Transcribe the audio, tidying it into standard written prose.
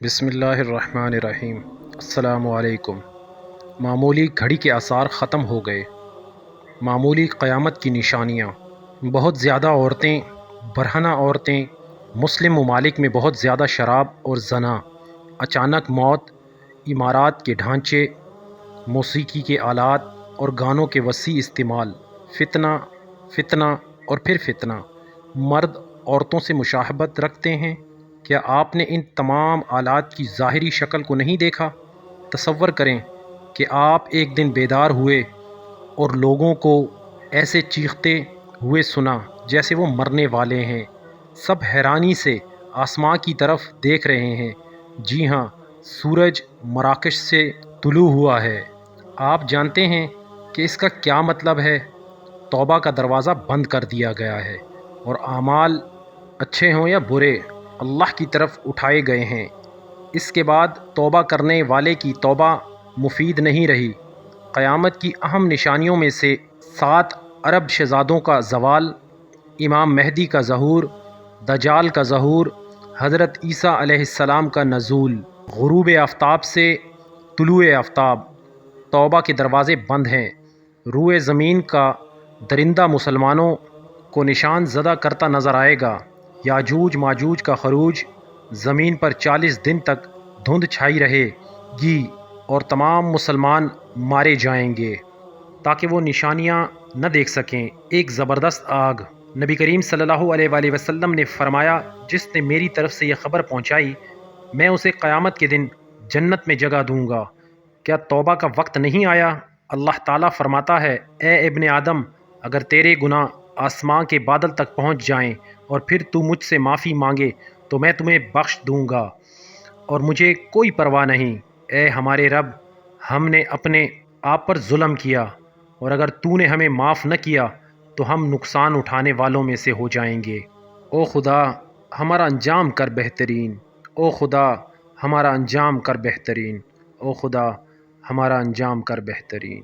بسم اللہ الرحمن الرحیم۔ السلام علیکم۔ معمولی گھڑی کے آثار ختم ہو گئے، معمولی قیامت کی نشانیاں۔ بہت زیادہ عورتیں، برہنہ عورتیں، مسلم ممالک میں بہت زیادہ شراب اور زنا، اچانک موت، عمارات کے ڈھانچے، موسیقی کے آلات اور گانوں کے وسیع استعمال، فتنہ فتنہ اور پھر فتنہ۔ مرد عورتوں سے مشابہت رکھتے ہیں۔ کیا آپ نے ان تمام آلات کی ظاہری شکل کو نہیں دیکھا؟ تصور کریں کہ آپ ایک دن بیدار ہوئے اور لوگوں کو ایسے چیختے ہوئے سنا جیسے وہ مرنے والے ہیں۔ سب حیرانی سے آسمان کی طرف دیکھ رہے ہیں۔ جی ہاں، سورج مراکش سے طلوع ہوا ہے۔ آپ جانتے ہیں کہ اس کا کیا مطلب ہے؟ توبہ کا دروازہ بند کر دیا گیا ہے اور اعمال اچھے ہوں یا برے اللہ کی طرف اٹھائے گئے ہیں۔ اس کے بعد توبہ کرنے والے کی توبہ مفید نہیں رہی۔ قیامت کی اہم نشانیوں میں سے 7 عرب شہزادوں کا زوال، امام مہدی کا ظہور، دجال کا ظہور، حضرت عیسیٰ علیہ السلام کا نزول، غروب آفتاب سے طلوع آفتاب۔ توبہ کے دروازے بند ہیں۔ روئے زمین کا درندہ مسلمانوں کو نشان زدہ کرتا نظر آئے گا۔ یاجوج ماجوج کا خروج۔ زمین پر 40 دن تک دھند چھائی رہے گی اور تمام مسلمان مارے جائیں گے تاکہ وہ نشانیاں نہ دیکھ سکیں۔ ایک زبردست آگ۔ نبی کریم صلی اللہ علیہ وآلہ وسلم نے فرمایا، جس نے میری طرف سے یہ خبر پہنچائی میں اسے قیامت کے دن جنت میں جگہ دوں گا۔ کیا توبہ کا وقت نہیں آیا؟ اللہ تعالیٰ فرماتا ہے، اے ابن آدم، اگر تیرے گناہ آسمان کے بادل تک پہنچ جائیں اور پھر تو مجھ سے معافی مانگے تو میں تمہیں بخش دوں گا اور مجھے کوئی پرواہ نہیں۔ اے ہمارے رب، ہم نے اپنے آپ پر ظلم کیا اور اگر تو نے ہمیں معاف نہ کیا تو ہم نقصان اٹھانے والوں میں سے ہو جائیں گے۔ او خدا، ہمارا انجام کر بہترین۔ او خدا، ہمارا انجام کر بہترین۔ او خدا، ہمارا انجام کر بہترین۔